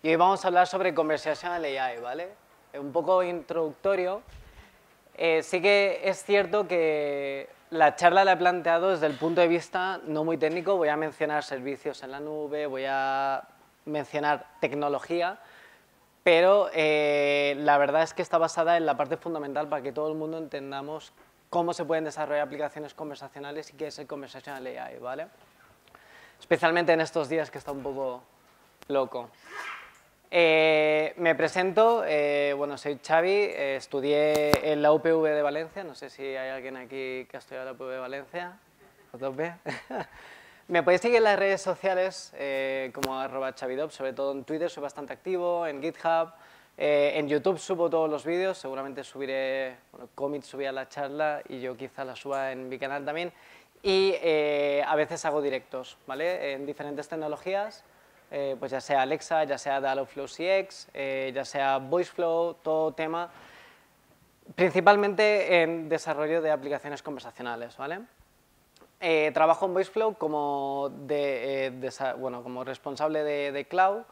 Y hoy vamos a hablar sobre Conversational AI, ¿vale? Un poco introductorio. Sí que es cierto que la charla la he planteado desde el punto de vista no muy técnico. Voy a mencionar servicios en la nube, voy a mencionar tecnología, pero la verdad es que está basada en la parte fundamental para que todo el mundo entendamos cómo se pueden desarrollar aplicaciones conversacionales y qué es el Conversational AI, ¿vale? Especialmente en estos días que está un poco loco. Me presento, bueno, soy Xavi, estudié en la UPV de Valencia, no sé si hay alguien aquí que ha estudiado en la UPV de Valencia, ¿a tope? Me podéis seguir en las redes sociales como @chavidop, sobre todo en Twitter soy bastante activo, en GitHub, en YouTube subo todos los vídeos, seguramente subiré, bueno, Commit subía la charla y yo quizá la suba en mi canal también, y a veces hago directos, ¿vale? En diferentes tecnologías. Pues ya sea Alexa, ya sea Dialogflow CX, ya sea VoiceFlow, todo tema, principalmente en desarrollo de aplicaciones conversacionales, ¿vale? Trabajo en VoiceFlow como, bueno, como responsable de cloud.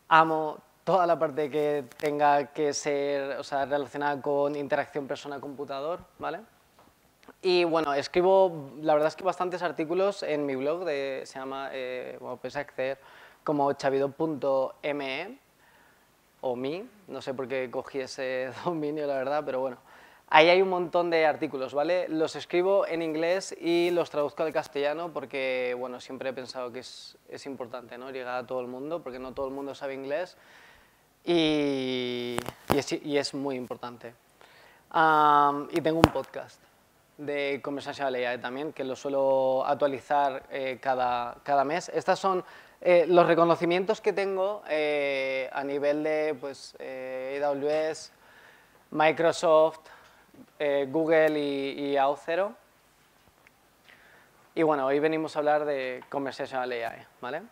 Amo toda la parte que tenga que ser, o sea, relacionada con interacción persona-computador, ¿vale? Y bueno, escribo, la verdad es que bastantes artículos en mi blog, se llama, bueno, puedes acceder como chavidop.me o mi, no sé por qué cogí ese dominio, la verdad, pero bueno. Ahí hay un montón de artículos, ¿vale? Los escribo en inglés y los traduzco al castellano porque, bueno, siempre he pensado que es importante, ¿no? Llegar a todo el mundo, porque no todo el mundo sabe inglés y es muy importante. Y tengo un podcast de Conversational AI también, que lo suelo actualizar cada mes. Estos son los reconocimientos que tengo a nivel de pues, AWS, Microsoft, Google y Auth0. Y bueno, hoy venimos a hablar de Conversational AI, ¿vale?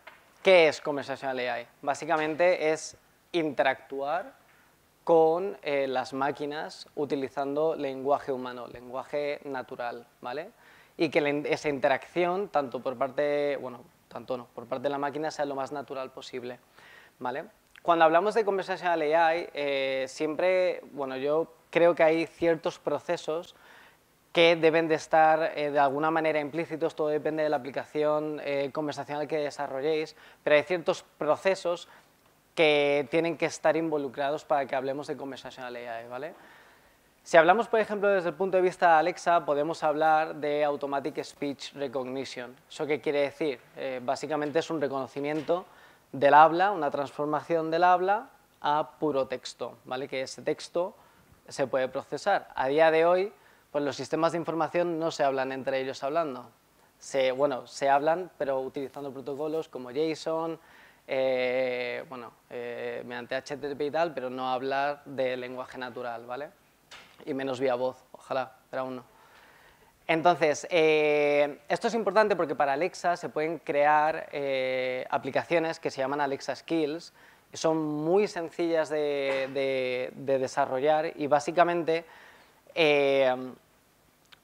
¿Qué es Conversational AI? Básicamente es interactuar con las máquinas utilizando lenguaje humano, lenguaje natural, ¿vale? Y que esa interacción, tanto por parte, bueno, tanto no, por parte de la máquina sea lo más natural posible, ¿vale? Cuando hablamos de Conversational AI, siempre, bueno, yo creo que hay ciertos procesos que deben de estar de alguna manera implícitos, todo depende de la aplicación conversacional que desarrolléis, pero hay ciertos procesos que tienen que estar involucrados para que hablemos de Conversational AI, ¿vale? Si hablamos, por ejemplo, desde el punto de vista de Alexa, podemos hablar de Automatic Speech Recognition. ¿Eso qué quiere decir? Básicamente es un reconocimiento del habla, una transformación del habla a puro texto, ¿vale? Que ese texto se puede procesar. A día de hoy, pues los sistemas de información no se hablan entre ellos hablando. Bueno, se hablan, pero utilizando protocolos como JSON, mediante HTTP y tal, pero no hablar de lenguaje natural, ¿vale? Y menos vía voz, ojalá, pero aún no. Entonces, esto es importante porque para Alexa se pueden crear aplicaciones que se llaman Alexa Skills, y son muy sencillas de desarrollar y básicamente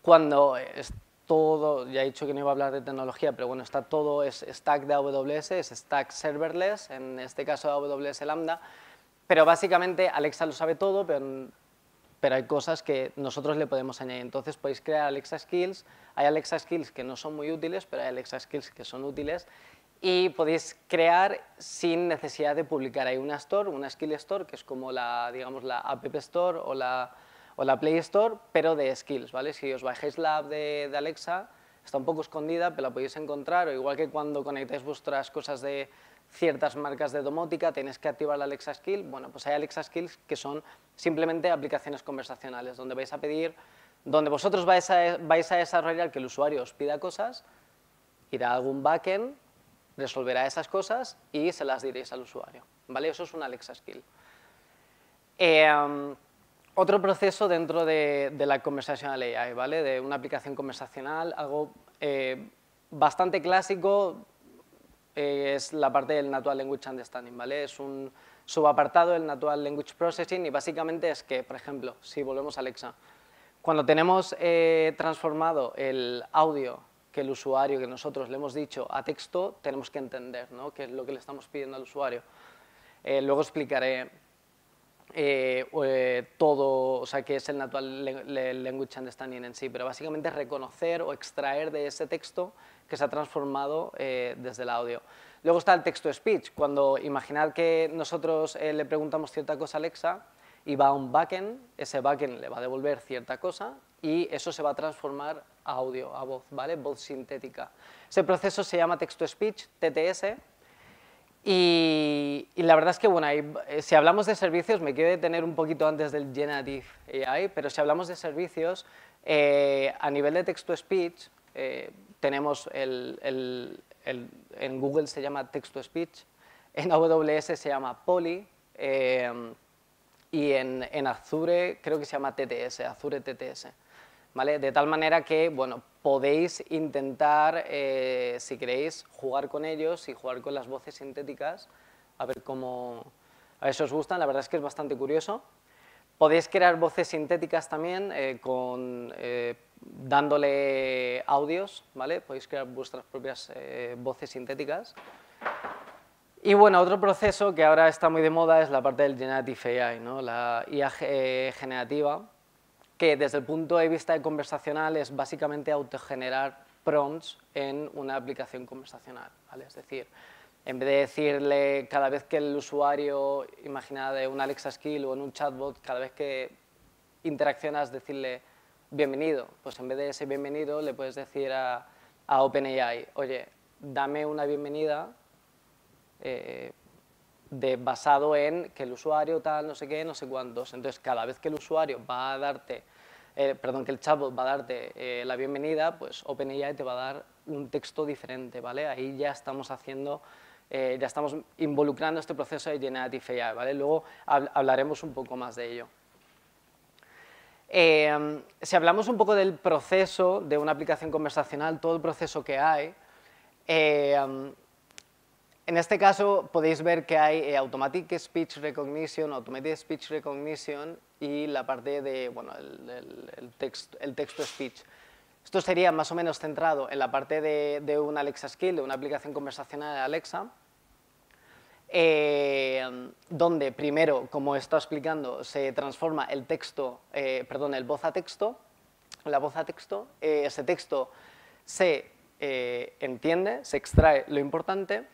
cuando es todo, ya he dicho que no iba a hablar de tecnología, pero bueno, está todo, es stack de AWS, es stack serverless, en este caso AWS Lambda, pero básicamente Alexa lo sabe todo, pero hay cosas que nosotros le podemos añadir. Entonces podéis crear Alexa Skills, hay Alexa Skills que no son muy útiles, pero hay Alexa Skills que son útiles, y podéis crear sin necesidad de publicar. Hay una store, una Skill Store, que es como la, digamos, la App Store o la Play Store, pero de skills, ¿vale? Si os bajáis la app de Alexa, está un poco escondida, pero la podéis encontrar, o igual que cuando conectáis vuestras cosas de ciertas marcas de domótica, tenéis que activar la Alexa Skill, bueno, pues hay Alexa Skills que son simplemente aplicaciones conversacionales, donde vais a pedir, donde vosotros vais a desarrollar que el usuario os pida cosas, irá a algún backend, resolverá esas cosas y se las diréis al usuario, ¿vale? Eso es una Alexa Skill. Otro proceso dentro de la Conversational AI, ¿vale? De una aplicación conversacional, algo bastante clásico, es la parte del Natural Language Understanding, ¿vale? Es un subapartado del Natural Language Processing y básicamente es que, por ejemplo, si volvemos a Alexa, cuando tenemos transformado el audio que el usuario, que nosotros le hemos dicho a texto, tenemos que entender, ¿no? Qué es lo que le estamos pidiendo al usuario. Luego explicaré todo, o sea, qué es el Natural Language Understanding en sí, pero básicamente es reconocer o extraer de ese texto que se ha transformado desde el audio. Luego está el text-to-speech, cuando imaginad que nosotros le preguntamos cierta cosa a Alexa y va a un backend, ese backend le va a devolver cierta cosa y eso se va a transformar a audio, a voz, ¿vale? Voz sintética. Ese proceso se llama text-to-speech, TTS, y la verdad es que, bueno, si hablamos de servicios, me quiero detener un poquito antes del Generative AI, pero si hablamos de servicios, a nivel de text-to-speech, tenemos en Google se llama text-to-speech, en AWS se llama Poly, y en Azure creo que se llama TTS, Azure TTS. ¿Vale? De tal manera que, bueno, podéis intentar, si queréis, jugar con ellos y jugar con las voces sintéticas, a ver a ver si os gustan, la verdad es que es bastante curioso. Podéis crear voces sintéticas también dándole audios, ¿vale? Podéis crear vuestras propias voces sintéticas. Y bueno, otro proceso que ahora está muy de moda es la parte del Generative AI, ¿no? La IA generativa, que desde el punto de vista de conversacional es básicamente autogenerar prompts en una aplicación conversacional, ¿vale? Es decir, en vez de decirle cada vez que el usuario, imagina de un Alexa Skill o en un chatbot, cada vez que interaccionas decirle bienvenido, pues en vez de ese bienvenido le puedes decir a OpenAI, oye, dame una bienvenida basado en que el usuario tal, no sé qué, no sé cuántos. Entonces, cada vez que el usuario va a darte, que el chatbot va a darte la bienvenida, pues OpenAI te va a dar un texto diferente, ¿vale? Ahí ya estamos haciendo, ya estamos involucrando este proceso de Generative AI, ¿vale? Luego hablaremos un poco más de ello. Si hablamos un poco del proceso de una aplicación conversacional, todo el proceso que hay, en este caso podéis ver que hay Automatic Speech Recognition, Automated Speech Recognition y la parte de, bueno, el text-to-speech. Esto sería más o menos centrado en la parte de un Alexa Skill, de una aplicación conversacional de Alexa, donde primero, como he estado explicando, se transforma el texto, el voz a texto, la voz a texto, ese texto se entiende, se extrae lo importante,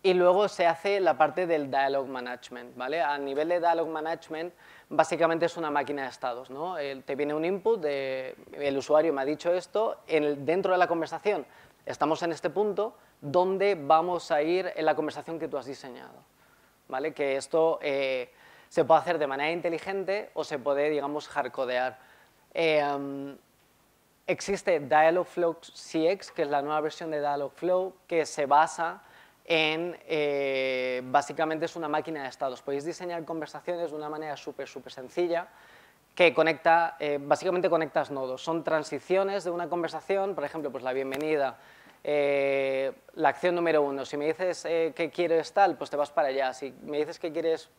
y luego se hace la parte del dialogue management, ¿vale? A nivel de dialogue management, básicamente es una máquina de estados, ¿no? Te viene un input, el usuario me ha dicho esto, dentro de la conversación estamos en este punto, donde vamos a ir en la conversación que tú has diseñado, ¿vale? Que esto se puede hacer de manera inteligente o se puede, digamos, hardcodear. Existe Dialogflow CX, que es la nueva versión de Dialogflow, que se basa en, básicamente es una máquina de estados. Podéis diseñar conversaciones de una manera súper sencilla que conecta, básicamente conectas nodos. Son transiciones de una conversación, por ejemplo, pues la bienvenida, la acción número 1. Si me dices que quieres tal, pues te vas para allá. Si me dices que quieres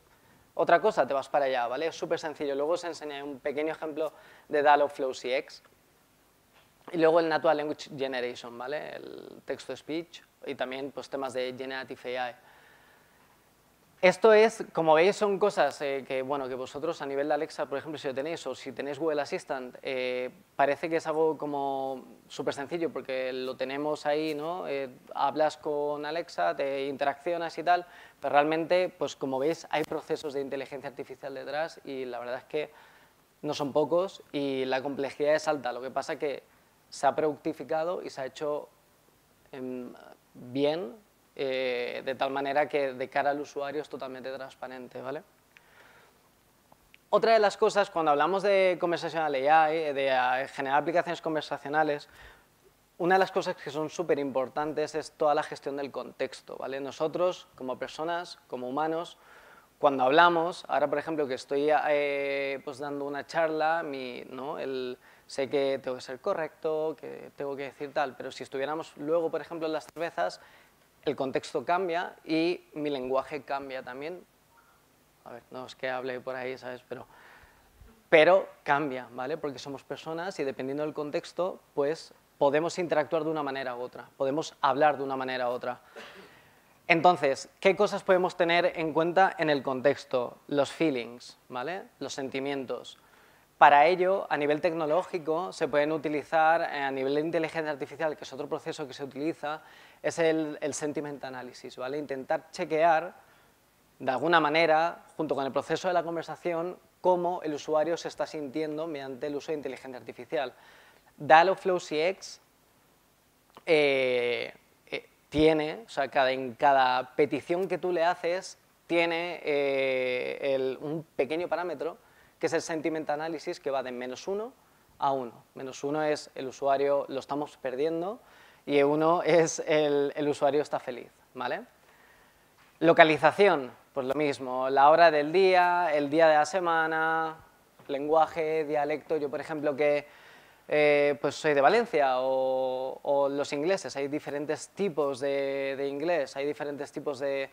otra cosa, te vas para allá, ¿vale? Es súper sencillo. Luego os enseñaré un pequeño ejemplo de Dialogflow CX. Y luego el Natural Language Generation, ¿vale? El text-to-speech y también pues, temas de Generative AI. Esto es, como veis, son cosas que vosotros a nivel de Alexa, por ejemplo, si lo tenéis o si tenéis Google Assistant, parece que es algo como súper sencillo porque lo tenemos ahí, ¿no? Hablas con Alexa, te interaccionas y tal, pero realmente, pues como veis, hay procesos de inteligencia artificial detrás y la verdad es que no son pocos y la complejidad es alta. Lo que pasa es que se ha productificado y se ha hecho bien, de tal manera que de cara al usuario es totalmente transparente, ¿vale? Otra de las cosas, cuando hablamos de Conversational AI, de generar aplicaciones conversacionales, una de las cosas que son súper importantes es toda la gestión del contexto, ¿vale? Nosotros, como personas, como humanos, cuando hablamos, ahora por ejemplo que estoy pues dando una charla, sé que tengo que ser correcto, que tengo que decir tal, pero si estuviéramos luego, por ejemplo, en las cervezas, el contexto cambia y mi lenguaje cambia también. A ver, no es que hable por ahí, ¿sabes? Pero cambia, ¿vale? Porque somos personas y dependiendo del contexto, pues podemos interactuar de una manera u otra, podemos hablar de una manera u otra. Entonces, ¿qué cosas podemos tener en cuenta en el contexto? Los feelings, ¿vale? Los sentimientos. Para ello, a nivel tecnológico, se pueden utilizar, a nivel de inteligencia artificial, que es otro proceso que se utiliza, es el sentiment analysis, ¿vale? Intentar chequear, de alguna manera, junto con el proceso de la conversación, cómo el usuario se está sintiendo mediante el uso de inteligencia artificial. Dialogflow CX tiene, o sea, en cada petición que tú le haces, tiene un pequeño parámetro que es el sentiment analysis, que va de -1 a 1. -1 es el usuario lo estamos perdiendo y 1 es el usuario está feliz, ¿vale? Localización, pues lo mismo, la hora del día, el día de la semana, lenguaje, dialecto. Yo, por ejemplo, que pues soy de Valencia, o los ingleses, hay diferentes tipos de inglés, hay diferentes tipos de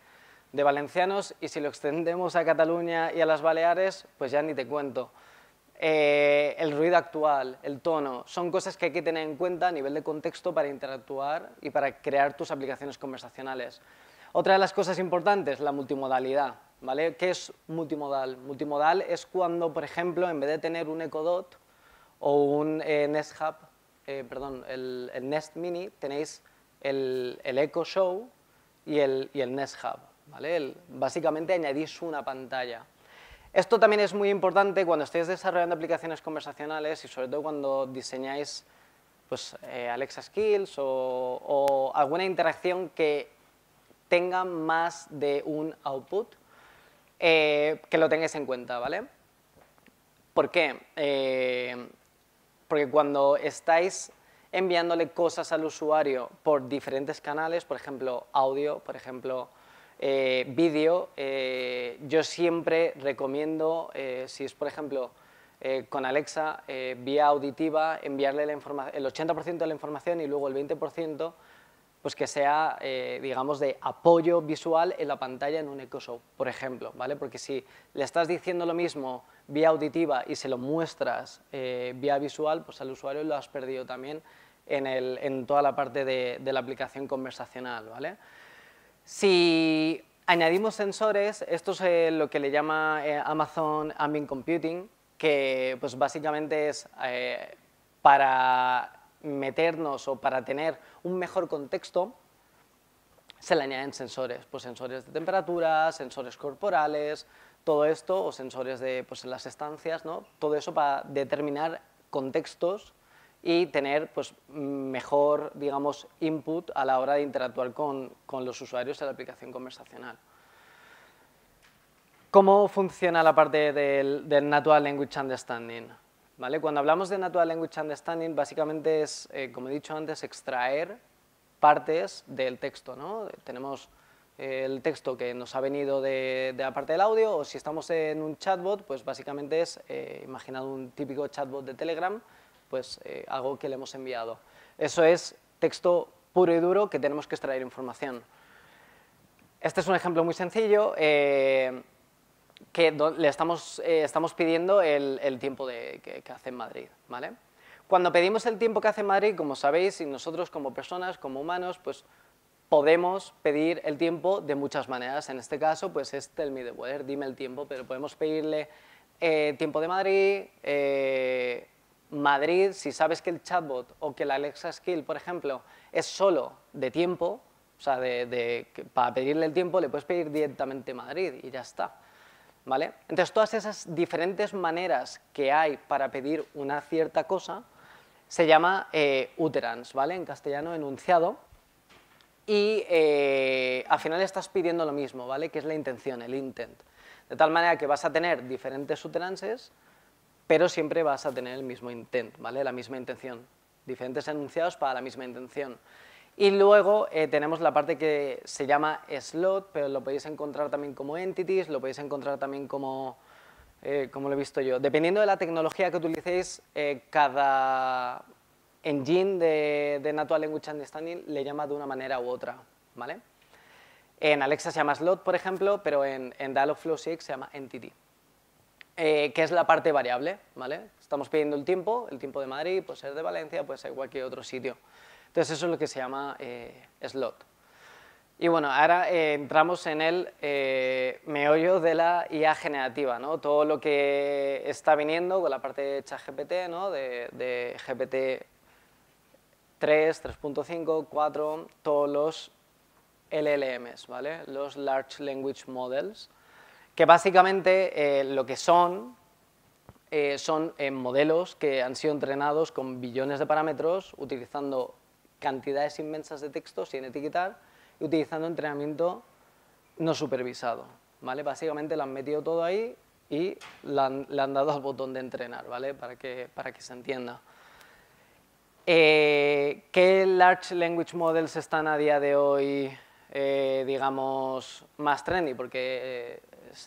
valencianos, y si lo extendemos a Cataluña y a las Baleares, pues ya ni te cuento. El ruido actual, el tono, son cosas que hay que tener en cuenta a nivel de contexto para interactuar y para crear tus aplicaciones conversacionales. Otra de las cosas importantes, la multimodalidad, ¿vale? ¿Qué es multimodal? Multimodal es cuando, por ejemplo, en vez de tener un Echo Dot o un Nest Hub, el Nest Mini, tenéis el Echo Show y el Nest Hub, ¿vale? Básicamente añadís una pantalla. Esto también es muy importante cuando estéis desarrollando aplicaciones conversacionales y sobre todo cuando diseñáis pues, Alexa Skills o alguna interacción que tenga más de un output, que lo tengáis en cuenta, ¿vale? ¿Por qué? Porque cuando estáis enviándole cosas al usuario por diferentes canales, por ejemplo, audio, por ejemplo, vídeo, yo siempre recomiendo, si es, por ejemplo, con Alexa, vía auditiva, enviarle el 80% de la información y luego el 20%, pues que sea, digamos, de apoyo visual en la pantalla en un Echo Show, por ejemplo, ¿vale? Porque si le estás diciendo lo mismo vía auditiva y se lo muestras vía visual, pues al usuario lo has perdido también en toda la parte de la aplicación conversacional, ¿vale? Si añadimos sensores, esto es lo que le llama Amazon Ambient Computing, que pues básicamente es para meternos o para tener un mejor contexto, se le añaden sensores, pues sensores de temperatura, sensores corporales, todo esto, o sensores de, pues en las estancias, ¿no? Todo eso para determinar contextos y tener pues, mejor, digamos, input a la hora de interactuar con los usuarios en la aplicación conversacional. ¿Cómo funciona la parte del Natural Language Understanding? ¿Vale? Cuando hablamos de Natural Language Understanding, básicamente es, como he dicho antes, extraer partes del texto, ¿no? Tenemos el texto que nos ha venido de la parte del audio, o si estamos en un chatbot, pues básicamente es, imaginad un típico chatbot de Telegram, pues algo que le hemos enviado. Eso es texto puro y duro que tenemos que extraer información. Este es un ejemplo muy sencillo, que le estamos pidiendo el tiempo que hace en Madrid, ¿vale? Cuando pedimos el tiempo que hace en Madrid, como sabéis, y nosotros como personas, como humanos, pues podemos pedir el tiempo de muchas maneras. En este caso, pues es tell me the weather, dime el tiempo, pero podemos pedirle tiempo de Madrid, Madrid, si sabes que el chatbot o que la Alexa Skill, por ejemplo, es solo de tiempo, o sea, para pedirle el tiempo le puedes pedir directamente Madrid y ya está. ¿Vale? Entonces, todas esas diferentes maneras que hay para pedir una cierta cosa se llama utterance, ¿vale? En castellano, enunciado, y al final estás pidiendo lo mismo, ¿vale? Que es la intención, el intent. De tal manera que vas a tener diferentes utterances, pero siempre vas a tener el mismo intent, ¿vale? La misma intención. Diferentes enunciados para la misma intención. Y luego tenemos la parte que se llama slot, pero lo podéis encontrar también como entities, lo podéis encontrar también como lo he visto yo. Dependiendo de la tecnología que utilicéis, cada engine de Natural Language Understanding le llama de una manera u otra, ¿vale? En Alexa se llama slot, por ejemplo, pero en Dialogflow CX se llama entity, que es la parte variable, ¿vale? Estamos pidiendo el tiempo de Madrid, puede ser de Valencia, puede ser cualquier otro sitio. Entonces eso es lo que se llama slot. Y bueno, ahora entramos en el meollo de la IA generativa, ¿no? Todo lo que está viniendo con la parte de ChatGPT, ¿no? de GPT 3, 3.5, 4, todos los LLMs, ¿vale? Los Large Language Models, que básicamente lo que son modelos que han sido entrenados con billones de parámetros, utilizando cantidades inmensas de texto sin etiquetar y utilizando entrenamiento no supervisado, ¿vale? Básicamente lo han metido todo ahí y le han dado al botón de entrenar, ¿vale? Para que se entienda. ¿Qué Large Language Models están a día de hoy, digamos, más trendy? Porque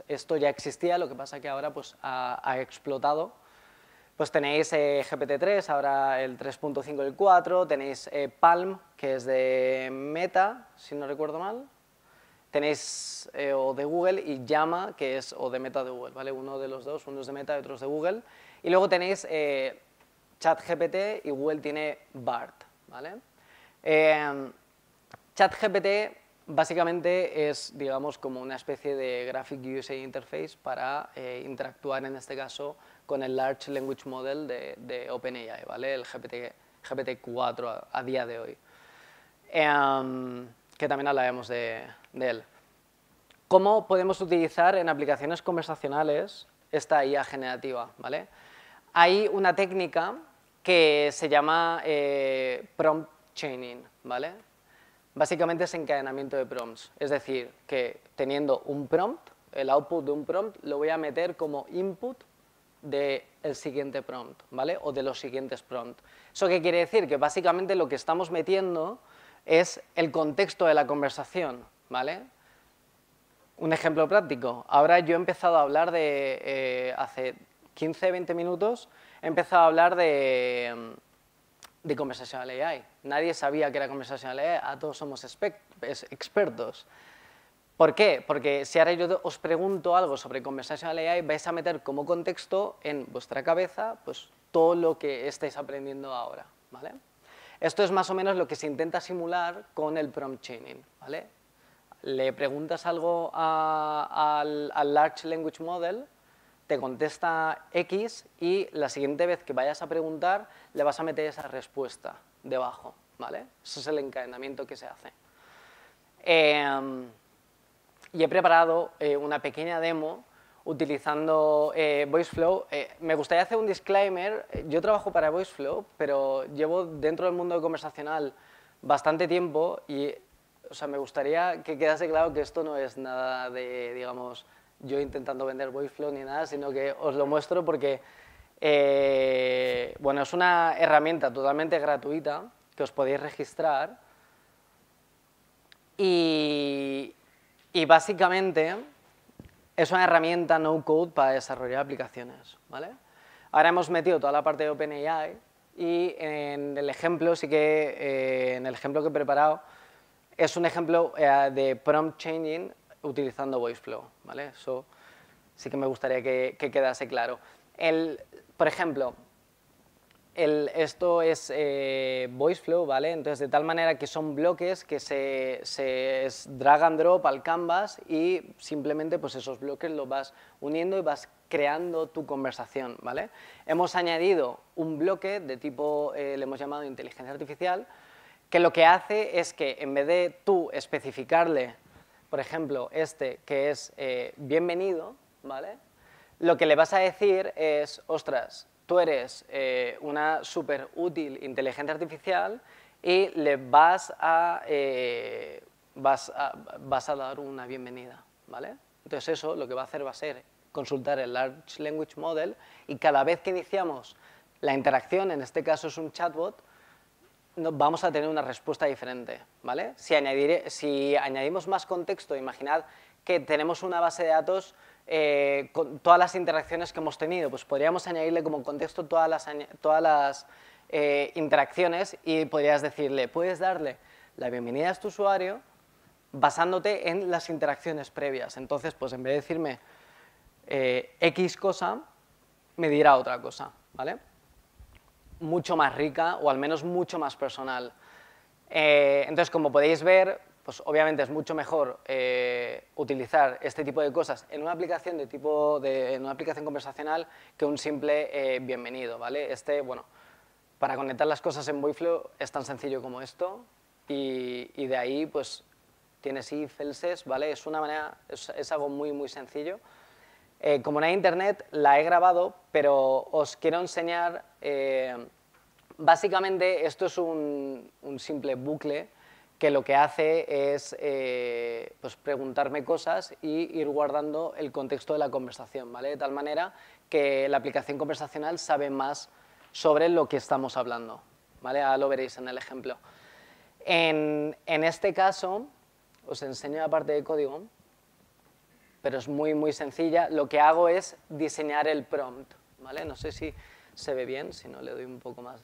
esto ya existía, lo que pasa que ahora pues, ha explotado. Pues tenéis GPT-3, ahora el 3.5 y el 4, tenéis Palm, que es de Meta, si no recuerdo mal. Tenéis o de Google y Llama, que es o de Meta de Google, ¿vale? Uno de los dos, uno es de Meta y otro es de Google. Y luego tenéis ChatGPT y Google tiene BART, ¿vale? ChatGPT básicamente es, digamos, como una especie de Graphic User Interface para interactuar, en este caso, con el Large Language Model de OpenAI, ¿vale? El GPT-4 a día de hoy. Que también hablaremos de él. ¿Cómo podemos utilizar en aplicaciones conversacionales esta IA generativa, ¿vale? Hay una técnica que se llama prompt chaining, ¿vale? Básicamente es encadenamiento de prompts, es decir, que teniendo un prompt, el output de un prompt lo voy a meter como input del siguiente prompt, ¿vale? O de los siguientes prompts. ¿Eso qué quiere decir? Que básicamente lo que estamos metiendo es el contexto de la conversación, ¿vale? Un ejemplo práctico. Ahora yo he empezado a hablar de, hace 15, 20 minutos, he empezado a hablar de Conversational AI. Nadie sabía que era Conversational AI, a todos somos expertos. ¿Por qué? Porque si ahora yo os pregunto algo sobre Conversational AI, vais a meter como contexto en vuestra cabeza pues, todo lo que estáis aprendiendo ahora, ¿vale? Esto es más o menos lo que se intenta simular con el prompt chaining, ¿vale? Le preguntas algo al Large Language Model, te contesta X y la siguiente vez que vayas a preguntar le vas a meter esa respuesta debajo, ¿vale? Ese es el encadenamiento que se hace. Y he preparado una pequeña demo utilizando VoiceFlow. Me gustaría hacer un disclaimer. Yo trabajo para VoiceFlow, pero llevo dentro del mundo conversacional bastante tiempo y o sea, me gustaría que quedase claro que esto no es nada de, digamos, yo intentando vender VoiceFlow ni nada, sino que os lo muestro porque, bueno, es una herramienta totalmente gratuita que os podéis registrar y básicamente es una herramienta no-code para desarrollar aplicaciones, ¿vale? Ahora hemos metido toda la parte de OpenAI y en el ejemplo, sí que, en el ejemplo que he preparado, es un ejemplo de prompt chaining utilizando VoiceFlow, ¿vale? Eso sí que me gustaría que quedase claro. Por ejemplo, esto es VoiceFlow, ¿vale? Entonces, de tal manera que son bloques que se drag and drop al canvas y simplemente pues esos bloques los vas uniendo y vas creando tu conversación, ¿vale? Hemos añadido un bloque de tipo, le hemos llamado inteligencia artificial, que lo que hace es que en vez de tú especificarle, por ejemplo, que es bienvenido, ¿vale? Lo que le vas a decir es, ostras, tú eres una súper útil inteligencia artificial y le vas a dar una bienvenida, ¿vale? Entonces eso lo que va a hacer va a ser consultar el Large Language Model y cada vez que iniciamos la interacción, en este caso es un chatbot, vamos a tener una respuesta diferente, ¿vale? Si añadimos más contexto, imaginad que tenemos una base de datos con todas las interacciones que hemos tenido, pues podríamos añadirle como contexto todas las interacciones y podrías decirle, puedes darle la bienvenida a este usuario basándote en las interacciones previas. Entonces, pues en vez de decirme X cosa, me dirá otra cosa, ¿vale? Mucho más rica o al menos mucho más personal. Entonces, como podéis ver, pues obviamente es mucho mejor utilizar este tipo de cosas en una aplicación en una aplicación conversacional que un simple bienvenido, ¿vale? Bueno, para conectar las cosas en Voiceflow es tan sencillo como esto y de ahí pues tienes if, elses, ¿vale? Es una manera, es algo muy, muy sencillo. Como no hay internet, la he grabado, pero os quiero enseñar, básicamente esto es un simple bucle que lo que hace es pues preguntarme cosas y ir guardando el contexto de la conversación, ¿vale? De tal manera que la aplicación conversacional sabe más sobre lo que estamos hablando, ¿vale? Ahora lo veréis en el ejemplo. En este caso, os enseño la parte de código, pero es muy, muy sencilla. Lo que hago es diseñar el prompt, ¿vale? No sé si se ve bien, si no le doy un poco más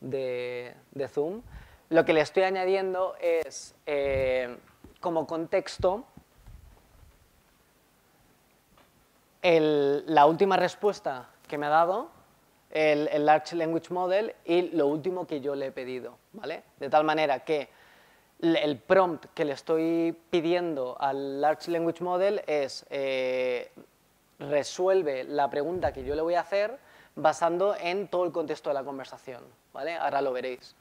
de zoom. Lo que le estoy añadiendo es, como contexto, la última respuesta que me ha dado, el Large Language Model, y lo último que yo le he pedido, ¿vale? De tal manera que el prompt que le estoy pidiendo al Large Language Model es resuelve la pregunta que yo le voy a hacer basando en todo el contexto de la conversación, ¿vale? Ahora lo veréis.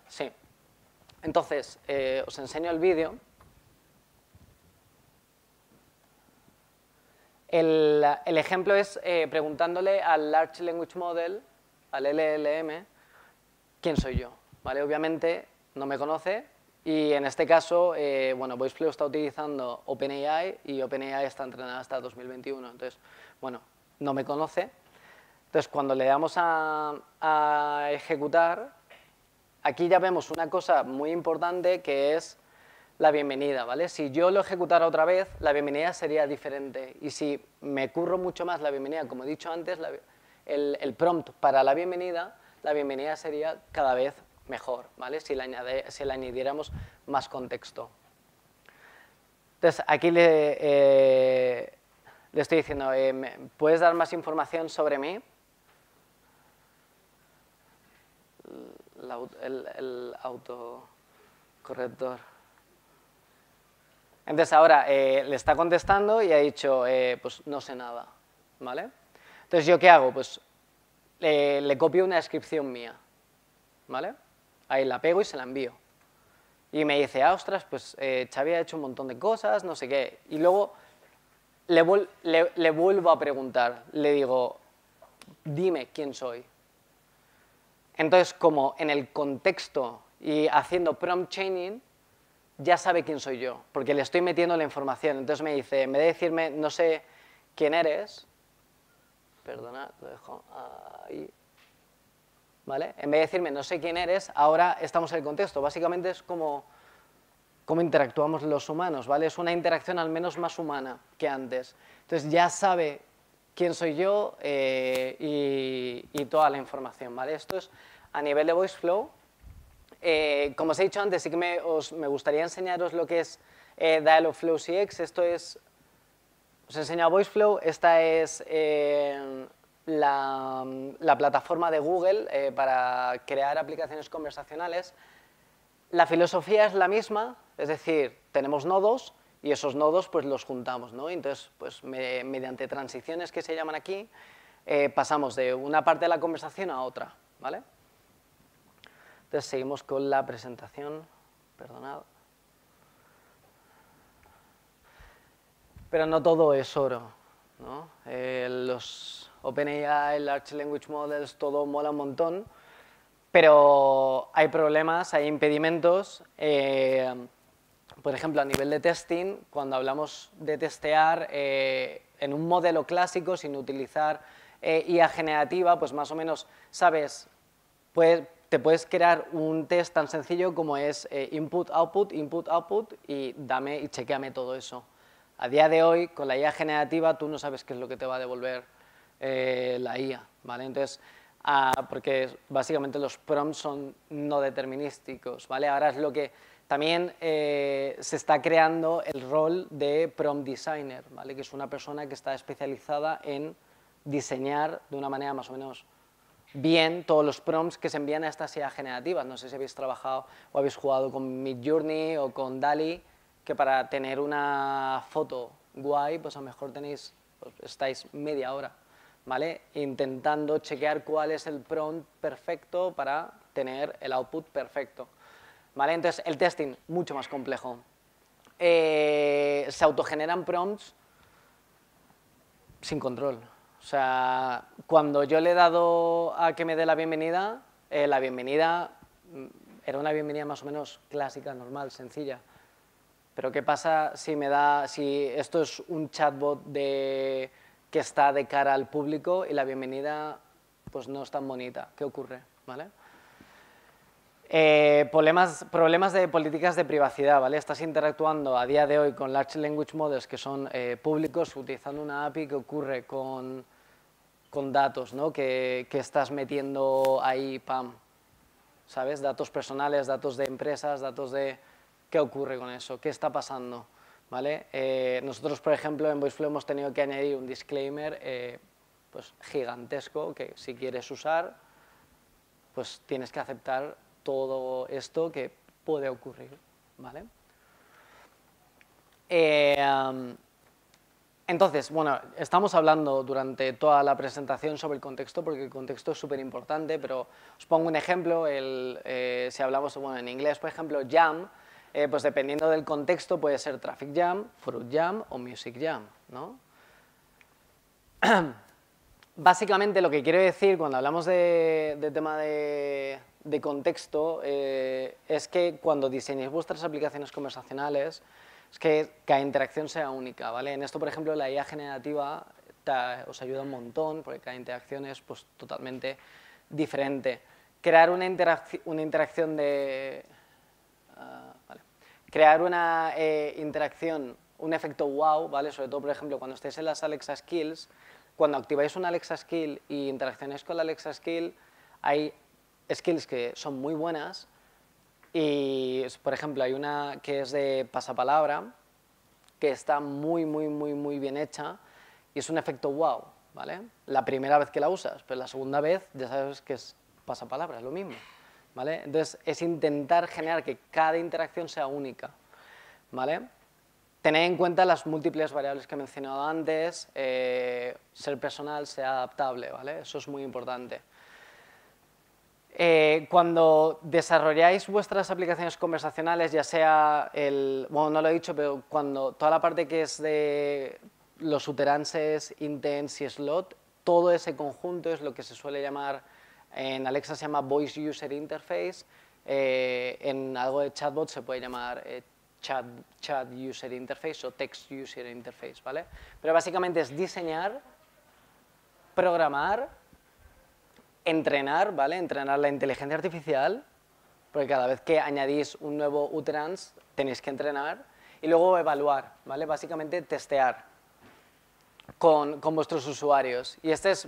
Sí. Entonces, os enseño el vídeo. El ejemplo es preguntándole al Large Language Model, al LLM, quién soy yo, ¿vale? Obviamente no me conoce y en este caso, bueno, Voiceflow está utilizando OpenAI y OpenAI está entrenada hasta 2021, entonces, bueno, no me conoce. Entonces, cuando le damos a ejecutar, aquí ya vemos una cosa muy importante que es la bienvenida, ¿vale? Si yo lo ejecutara otra vez, la bienvenida sería diferente. Y si me curro mucho más la bienvenida, como he dicho antes, el prompt para la bienvenida sería cada vez mejor, ¿vale? Si le añadiéramos más contexto. Entonces, aquí le estoy diciendo, ¿puedes dar más información sobre mí? El autocorrector. Entonces ahora le está contestando y ha dicho, pues no sé nada, ¿vale? Entonces, ¿yo qué hago? Pues le copio una descripción mía, ¿vale? Ahí la pego y se la envío. Y me dice, ostras, pues Xavi ha hecho un montón de cosas, no sé qué. Y luego le vuelvo a preguntar, le digo, dime quién soy. Entonces, como en el contexto y haciendo prompt chaining, ya sabe quién soy yo, porque le estoy metiendo la información. Entonces me dice, en vez de decirme, no sé quién eres, perdona, lo dejo ahí, ¿vale? En vez de decirme, no sé quién eres, ahora estamos en el contexto. Básicamente es como interactuamos los humanos, ¿vale? Es una interacción al menos más humana que antes. Entonces ya sabe quién soy yo y toda la información, ¿vale? Esto es a nivel de Voiceflow. Como os he dicho antes, sí que me gustaría enseñaros lo que es Dialogflow CX. Esto es, os he enseñado Voiceflow, esta es la plataforma de Google para crear aplicaciones conversacionales. La filosofía es la misma, es decir, tenemos nodos y esos nodos pues los juntamos, ¿no? Entonces, pues mediante transiciones que se llaman aquí, pasamos de una parte de la conversación a otra, ¿vale? Entonces seguimos con la presentación, perdonad. Pero no todo es oro, ¿no? Los OpenAI, Large Language Models, todo mola un montón, pero hay problemas, hay impedimentos. Por ejemplo, a nivel de testing, cuando hablamos de testear en un modelo clásico, sin utilizar IA generativa, pues más o menos sabes, te puedes crear un test tan sencillo como es input, output, y dame y chequeame todo eso. A día de hoy, con la IA generativa, tú no sabes qué es lo que te va a devolver la IA, ¿vale? Entonces, porque básicamente los prompts son no determinísticos, ¿vale? Ahora es lo que también se está creando el rol de prompt designer, ¿vale? Que es una persona que está especializada en diseñar de una manera más o menos bien todos los prompts que se envían a estas IA generativas. No sé si habéis trabajado o habéis jugado con Midjourney o con DALL-E, que para tener una foto guay, pues a lo mejor estáis media hora, ¿vale? Intentando chequear cuál es el prompt perfecto para tener el output perfecto, ¿vale? Entonces, el testing, mucho más complejo. Se autogeneran prompts sin control. O sea, cuando yo le he dado a que me dé la bienvenida era una bienvenida más o menos clásica, normal, sencilla. Pero ¿qué pasa si esto es un chatbot que está de cara al público y la bienvenida pues no es tan bonita? ¿Qué ocurre? ¿Vale? Problemas de políticas de privacidad, ¿vale? Estás interactuando a día de hoy con Large Language Models que son públicos utilizando una API. ¿Qué ocurre con datos, ¿no? que estás metiendo ahí, pam, ¿sabes? Datos personales, datos de empresas, datos de... ¿Qué ocurre con eso? ¿Qué está pasando? ¿Vale? Nosotros, por ejemplo, en VoiceFlow hemos tenido que añadir un disclaimer pues, gigantesco que si quieres usar, pues tienes que aceptar todo esto que puede ocurrir, ¿vale? Entonces, bueno, estamos hablando durante toda la presentación sobre el contexto, porque el contexto es súper importante, pero os pongo un ejemplo, si hablamos bueno, en inglés, por ejemplo, jam, pues dependiendo del contexto puede ser traffic jam, fruit jam o music jam, ¿no? Básicamente lo que quiero decir cuando hablamos de tema de contexto es que cuando diseñéis vuestras aplicaciones conversacionales es que cada interacción sea única, ¿vale? En esto, por ejemplo, la IA generativa os ayuda un montón porque cada interacción es pues, totalmente diferente. Crear una interacción vale. Crear una interacción, un efecto wow, ¿vale? Sobre todo, por ejemplo, cuando estéis en las Alexa Skills, cuando activáis una Alexa Skill y interaccionáis con la Alexa Skill, hay skills que son muy buenas y, por ejemplo, hay una que es de pasapalabra que está muy bien hecha y es un efecto wow, ¿vale? La primera vez que la usas, pero la segunda vez ya sabes que es pasapalabra, es lo mismo, ¿vale? Entonces, es intentar generar que cada interacción sea única, ¿vale? Tened en cuenta las múltiples variables que he mencionado antes, ser personal, sea adaptable, ¿vale? Eso es muy importante. Cuando desarrolláis vuestras aplicaciones conversacionales, ya sea bueno, no lo he dicho, pero cuando toda la parte que es de los utterances, intents y slot, todo ese conjunto es lo que se suele llamar, en Alexa se llama Voice User Interface, en algo de chatbot se puede llamar Chat User Interface o Text User Interface, ¿vale? Pero básicamente es diseñar, programar, entrenar, ¿vale? Entrenar la inteligencia artificial, porque cada vez que añadís un nuevo utterance tenéis que entrenar, y luego evaluar, ¿vale? Básicamente testear con vuestros usuarios. Y este es,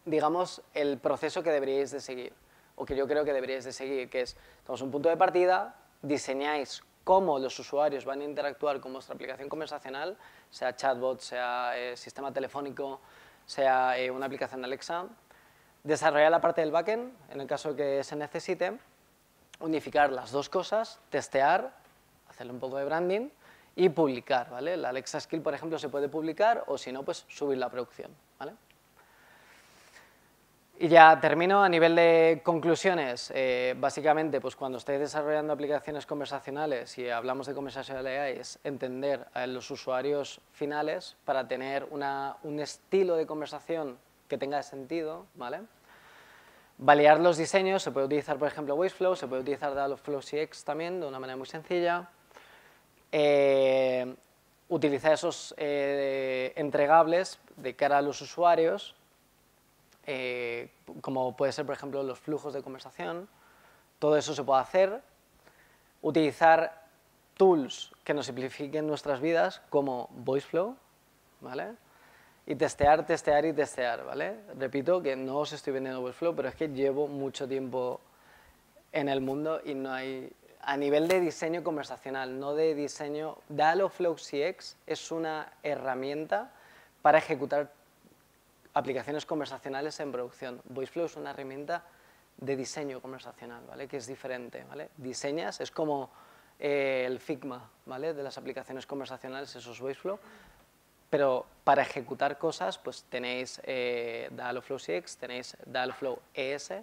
digamos, el proceso que deberíais de seguir, o que yo creo que deberíais de seguir, que es, estamos en un punto de partida, diseñáis cómo los usuarios van a interactuar con vuestra aplicación conversacional, sea chatbot, sea sistema telefónico, sea una aplicación de Alexa, desarrollar la parte del backend, en el caso que se necesite, unificar las dos cosas, testear, hacerle un poco de branding y publicar, ¿vale? La Alexa Skill, por ejemplo, se puede publicar o si no, pues subirla a producción, ¿vale? Y ya termino a nivel de conclusiones. Básicamente, pues cuando estéis desarrollando aplicaciones conversacionales y hablamos de Conversational AI, es entender a los usuarios finales para tener un estilo de conversación que tenga sentido, ¿vale? Validar los diseños, se puede utilizar, por ejemplo, VoiceFlow, se puede utilizar Dialogflow CX también, de una manera muy sencilla. Utilizar esos entregables de cara a los usuarios, como puede ser, por ejemplo, los flujos de conversación. Todo eso se puede hacer. Utilizar tools que nos simplifiquen nuestras vidas, como VoiceFlow, ¿vale? Y testear, testear y testear, ¿vale? Repito que no os estoy vendiendo VoiceFlow, pero es que llevo mucho tiempo en el mundo y no hay... A nivel de diseño conversacional, no de diseño... Dialogflow CX es una herramienta para ejecutar aplicaciones conversacionales en producción. VoiceFlow es una herramienta de diseño conversacional, ¿vale? Que es diferente, ¿vale? Diseñas, es como el Figma, ¿vale? De las aplicaciones conversacionales, eso es VoiceFlow, pero para ejecutar cosas, pues tenéis Dialogflow CX, tenéis Dialogflow ES,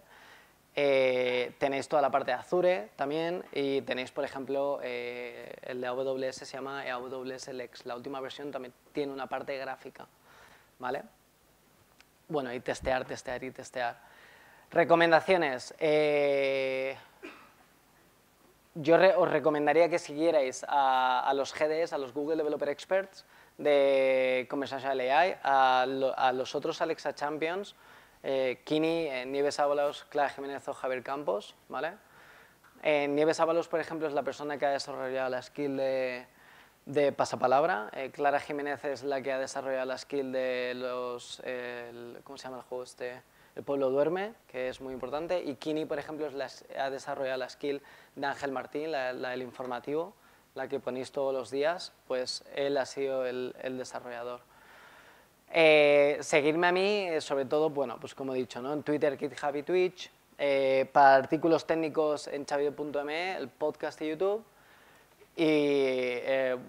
tenéis toda la parte de Azure también, y tenéis, por ejemplo, el de AWS se llama AWS Lex, la última versión también tiene una parte gráfica, ¿vale? Bueno, y testear. Recomendaciones. Yo os recomendaría que siguierais a los GDEs, a los Google Developer Experts de Conversational AI, a los otros Alexa Champions, Kini, Nieves Ábalos, Clara Jiménez o Javier Campos, ¿vale? Nieves Ábalos, por ejemplo, es la persona que ha desarrollado la skill de pasapalabra. Clara Jiménez es la que ha desarrollado la skill de ¿cómo se llama el juego este? El pueblo duerme, que es muy importante. Y Kini, por ejemplo, ha desarrollado la skill de Ángel Martín, la del informativo, la que ponéis todos los días, pues él ha sido el desarrollador. Seguirme a mí, sobre todo, bueno, pues como he dicho, ¿no? En Twitter, GitHub y Twitch. Para artículos técnicos en xavier.me, el podcast y YouTube. Y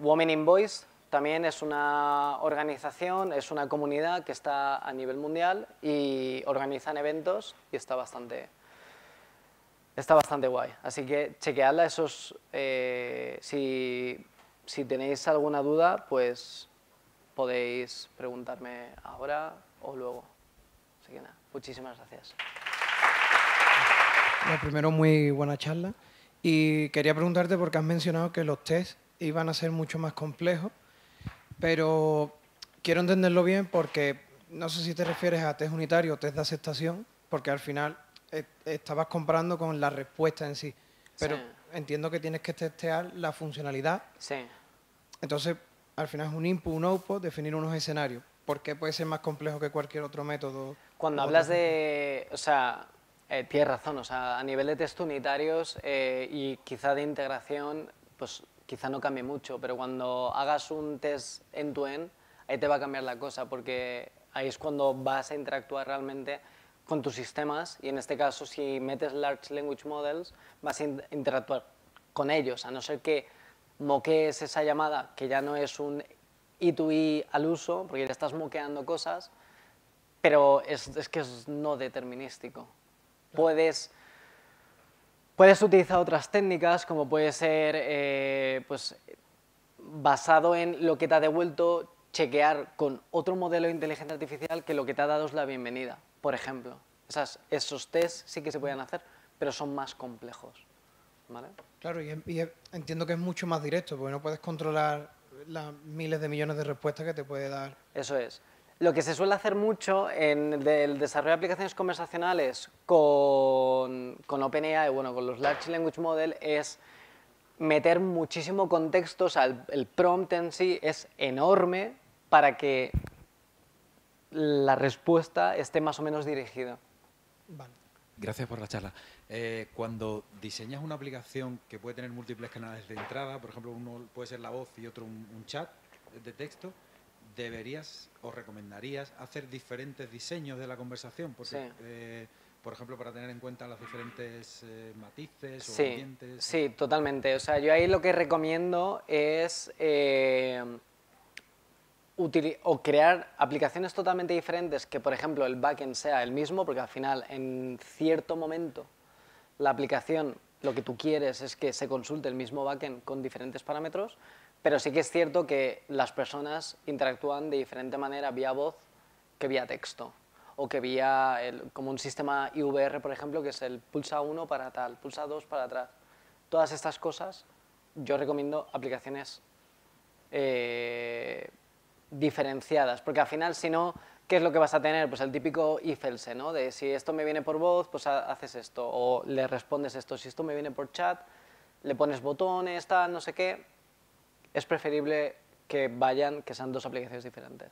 Women in Voice también es una organización, es una comunidad que está a nivel mundial y organizan eventos y está bastante guay. Así que chequeadla, si tenéis alguna duda, pues podéis preguntarme ahora o luego. Así que nada, muchísimas gracias. Lo primero, muy buena charla. Y quería preguntarte porque has mencionado que los tests iban a ser mucho más complejos, pero quiero entenderlo bien porque no sé si te refieres a test unitario o test de aceptación, porque al final estabas comparando con la respuesta en sí, pero Sí. entiendo que tienes que testear la funcionalidad. Sí. Entonces, al final es un input, un output, definir unos escenarios. ¿Por qué puede ser más complejo que cualquier otro método? Cuando hablas de, o sea, tienes razón, o sea, a nivel de test unitarios y quizá de integración, pues quizá no cambie mucho, pero cuando hagas un test end-to-end, ahí te va a cambiar la cosa, porque ahí es cuando vas a interactuar realmente con tus sistemas, y en este caso, si metes Large Language Models, vas a interactuar con ellos, a no ser que moquees esa llamada, que ya no es un E2E al uso, porque le estás moqueando cosas, pero es que es no determinístico. Puedes utilizar otras técnicas, como puede ser, pues, basado en lo que te ha devuelto, chequear con otro modelo de inteligencia artificial que lo que te ha dado es la bienvenida, por ejemplo. Esos tests sí que se pueden hacer, pero son más complejos, ¿vale? Claro, y entiendo que es mucho más directo, porque no puedes controlar las miles de millones de respuestas que te puede dar. Eso es. Lo que se suele hacer mucho en el desarrollo de aplicaciones conversacionales con OpenAI, bueno, con los Large Language Model, es meter muchísimo contexto, o sea, el prompt en sí es enorme para que la respuesta esté más o menos dirigida. Vale. Gracias por la charla. Cuando diseñas una aplicación que puede tener múltiples canales de entrada, por ejemplo, uno puede ser la voz y otro un chat de texto, ¿deberías o recomendarías hacer diferentes diseños de la conversación? Porque, Sí. por ejemplo, para tener en cuenta los diferentes matices o Sí, ambientes. sí, totalmente. O sea, yo ahí lo que recomiendo es crear aplicaciones totalmente diferentes, que por ejemplo el backend sea el mismo, porque al final en cierto momento la aplicación lo que tú quieres es que se consulte el mismo backend con diferentes parámetros, pero sí que es cierto que las personas interactúan de diferente manera vía voz que vía texto, o que vía como un sistema IVR, por ejemplo, que es el pulsa 1 para tal, pulsa 2 para atrás. Todas estas cosas yo recomiendo aplicaciones diferenciadas, porque al final, si no, ¿qué es lo que vas a tener? Pues el típico if-else, ¿no? De si esto me viene por voz, pues haces esto, o le respondes esto. Si esto me viene por chat, le pones botones, tal, no sé qué. Es preferible que sean dos aplicaciones diferentes.